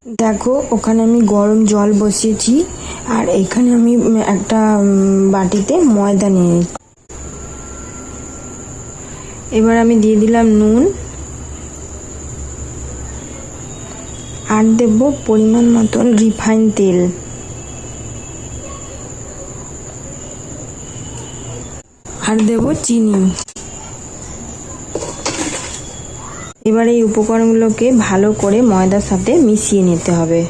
দেখো ওখানে আমি গরম জল বসিয়েছি আর এখানে আমি একটা বাটিতে ময়দা নিয়ে এবার আমি দিয়ে দিলাম নুন আর দেব পরিমাণ মতন রিফাইন তেল, আর দেব চিনি। এবার এই উপকরণগুলোকে ভালো করে ময়দার সাথে মিশিয়ে নিতে হবে।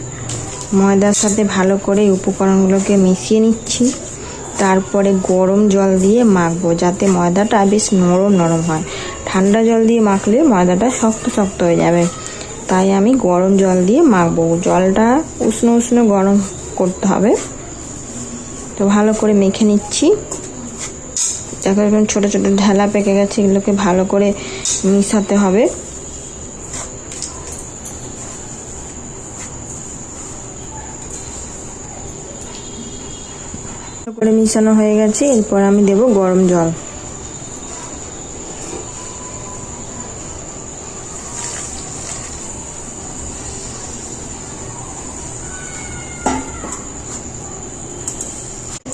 ময়দার সাথে ভালো করে এই উপকরণগুলোকে মিশিয়ে নিচ্ছি। তারপরে গরম জল দিয়ে মাখবো যাতে ময়দাটা বেশ নরম নরম হয়। ঠান্ডা জল দিয়ে মাখলে ময়দাটা শক্ত শক্ত হয়ে যাবে, তাই আমি গরম জল দিয়ে মাখবো। জলটা উষ্ণ উষ্ণ গরম করতে হবে। তো ভালো করে মেখে নিচ্ছি। দেখো এরকম ছোটো ছোটো ঢেলা পেকে গেছে, এগুলোকে ভালো করে মিশাতে হবে। করে মিশানো হয়ে গেছে, এরপর আমি দেব গরম জল।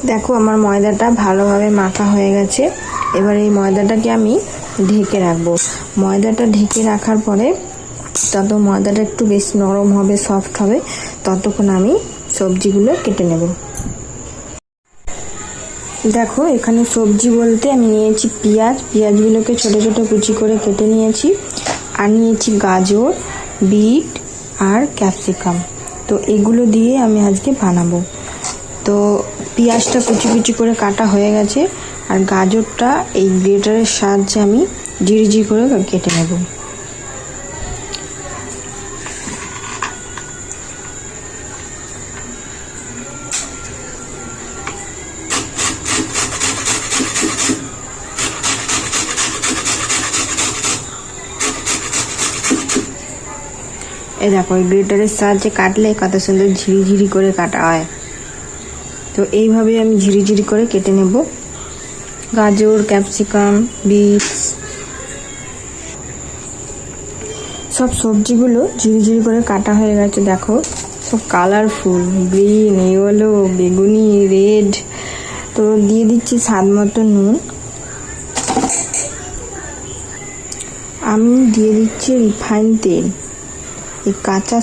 দেখো আমার ময়দাটা ভালোভাবে মাখা হয়ে গেছে। এবার এই ময়দাটাকে আমি ঢেকে রাখবো। ময়দাটা ঢেকে রাখার পরে তত ময়দাটা একটু বেশ নরম হবে, সফট হবে, ততক্ষণ আমি সবজিগুলো কেটে নেব। দেখো এখানে সবজি বলতে আমি নিয়েছি পেঁয়াজগুলোকে ছোট ছোট কুচি করে কেটে নিয়েছি, আর নিয়েছি গাজর, বিট আর ক্যাপসিকাম। তো এগুলো দিয়ে আমি আজকে বানাবো। তো পেঁয়াজটা কুচি কুচি করে কাটা হয়ে গেছে, আর গাজরটা এই গ্রেটারের সাহায্যে আমি ঝিরিঝিরি করে কেটে নেব। এই দেখো এই গ্রেটারের সাহায্যে কাটলে কত সুন্দর ঝিরিঝিরি করে কাটা হয়। তো এইভাবে আমি ঝিরিঝিরি করে কেটে নেব গাজর, ক্যাপসিকাম, বিটস, সব সবজিগুলো ঝিরিঝিরি করে কাটা হয়ে গেছে। দেখো সব কালারফুল, গ্রিন, ইয়েলো, বেগুনি, রেড। তো দিয়ে দিচ্ছি স্বাদ মতো নুন। আমি দিয়ে দিচ্ছি রিফাইন তেল। এই কাঁচা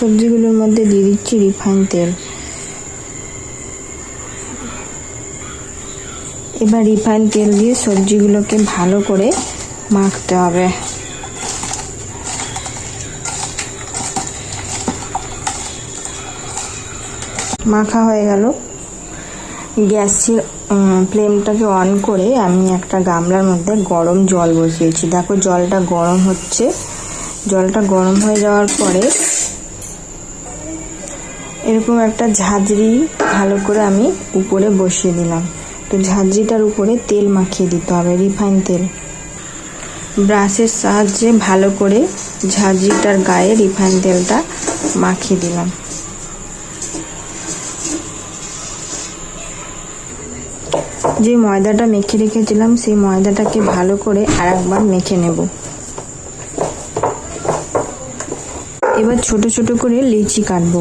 সবজিগুলোর মধ্যে দিয়ে দিচ্ছি রিফাইন তেল। এবার রিফাইন তেল দিয়ে সবজিগুলোকে ভালো করে মাখতে হবে। মাখা হয়ে গেল। গ্যাসের ফ্লেমটাকে অন করে আমি একটা গামলার মধ্যে গরম জল বসিয়েছি। দেখো জলটা গরম হচ্ছে। জলটা গরম হয়ে যাওয়ার পরে এরকম একটা ঝাঁঝরি ভালো করে আমি উপরে বসিয়ে দিলাম। তো ঝাঁঝরিটার উপরে তেল মাখিয়ে দিতে হবে, রিফাইন তেল। ব্রাশের সাহায্যে ভালো করে ঝাঁঝরিটার গায়ে রিফাইন তেলটা মাখিয়ে দিলাম। যে ময়দাটা মেখে রেখেছিলাম সেই ময়দাটাকে ভালো করে আরেকবার মেখে নেব। এবার ছোট ছোট করে লিচি কাটবো।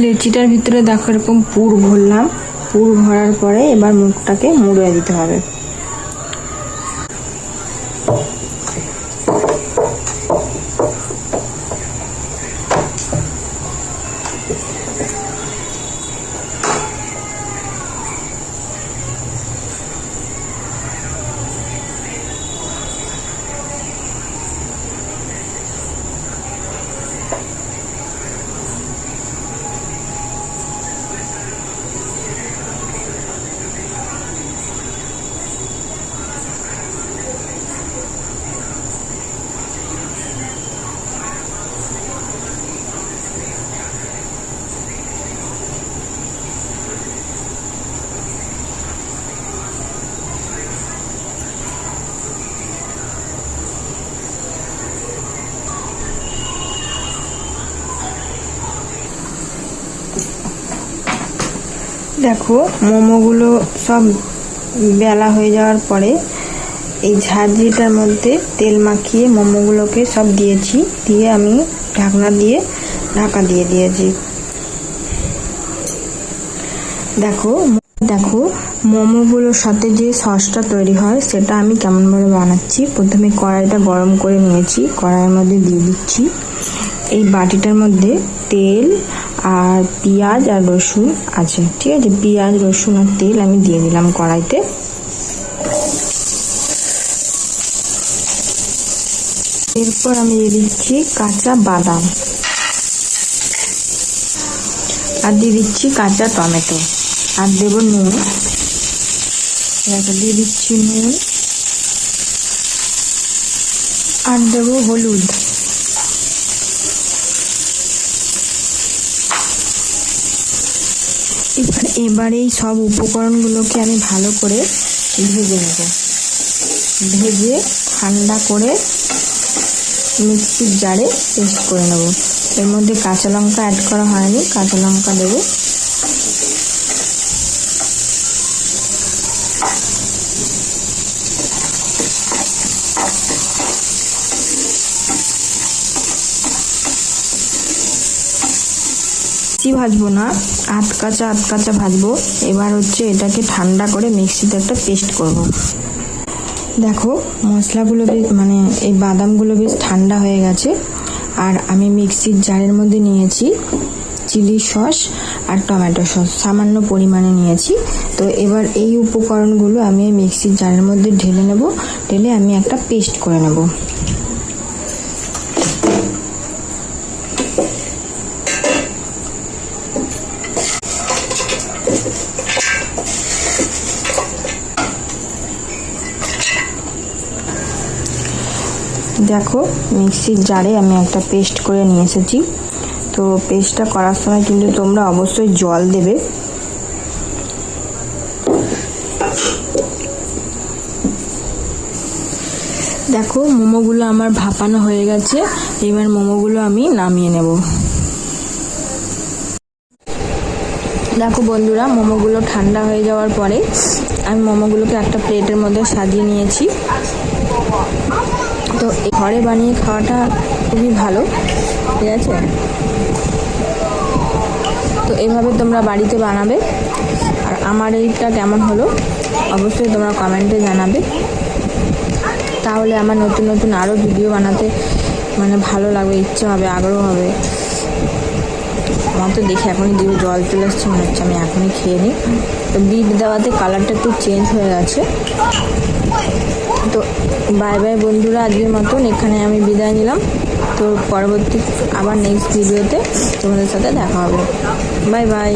লিচিটার ভিতরে দেখো এরকম পুর ভরলাম। পুর ভরার পরে এবার মুখটাকে মুড়ে দিতে হবে। দেখো মোমোগুলো সব বেলা হয়ে যাওয়ার পরে এই ঝাঁঝরিটার মধ্যে তেল মাখিয়ে মোমোগুলোকে সব দিয়েছি, দিয়ে আমি ঢাকনা দিয়ে ঢাকা দিয়ে দিয়েছি। দেখো দেখো মোমোগুলোর সাথে যে সসটা তৈরি হয় সেটা আমি কেমনভাবে বানাচ্ছি। প্রথমে কড়াইটা গরম করে নিয়েছি, কড়াইয়ের মধ্যে দিয়ে দিচ্ছি এই বাটিটার মধ্যে তেল আর পেঁয়াজ আর রসুন আছে, ঠিক আছে। পেঁয়াজ রসুন আর তেল আমি দিয়ে দিলাম কড়াইতে। এরপর আমি দিয়ে দিচ্ছি কাঁচা বাদাম আর দিয়ে দিচ্ছি কাঁচা টমেটো আর দেবো নুন। দিয়ে দিচ্ছি নুন আর দেবো হলুদ। এবার এই সব উপকরণগুলোকে আমি ভালো করে ভেজে নেব। ভেজে ঠান্ডা করে মিক্সির জারে পেস্ট করে নেব। এর মধ্যে কাঁচা লঙ্কা অ্যাড করা হয়নি, কাঁচা লঙ্কা দেবো। ভাজবো না, আধ কাঁচা ভাজবো। এবার হচ্ছে এটাকে ঠান্ডা করে মিক্সিতে একটা পেস্ট করব। দেখো মশলাগুলো মানে এই বাদামগুলো বেশ ঠান্ডা হয়ে গেছে। আর আমি মিক্সির জারের মধ্যে নিয়েছি চিলি সস আর টমেটো সস, সামান্য পরিমাণে নিয়েছি। তো এবার এই উপকরণগুলো আমি মিক্সির জারের মধ্যে ঢেলে নেব। ঢেলে আমি একটা পেস্ট করে নেব। দেখো মিক্সির জারে আমি একটা পেস্ট করে নিয়ে এসেছি। তো পেস্টটা করার সময় কিন্তু তোমরা অবশ্যই জল দেবে। দেখো মোমোগুলো আমার ভাপানো হয়ে গেছে। এবার মোমোগুলো আমি নামিয়ে নেব। দেখো বন্ধুরা, মোমোগুলো ঠান্ডা হয়ে যাওয়ার পরে আমি মোমোগুলোকে একটা প্লেটের মধ্যে সাজিয়ে নিয়েছি। তো ঘরে বানিয়ে খাওয়াটা খুবই ভালো, ঠিক আছে। তো এইভাবে তোমরা বাড়িতে বানাবে। আর আমার এইটা কেমন হলো অবশ্যই তোমরা কমেন্টে জানাবে, তাহলে আমার নতুন নতুন আরও ভিডিও বানাতে মানে ভালো লাগবে, ইচ্ছে হবে, আগ্রহ হবে। আমার তো দেখে এখনই দিয়ে জল চলে আসছে, মনে হচ্ছে আমি এখনই খেয়ে নিই। তো বিট দেওয়াতে কালারটা একটু চেঞ্জ হয়ে গেছে। তো বাই বাই বন্ধুরা, আজকের মতন এখানে আমি বিদায় নিলাম। তো পরবর্তী আবার নেক্সট ভিডিওতে তোমাদের সাথে দেখা হবে। Bye bye.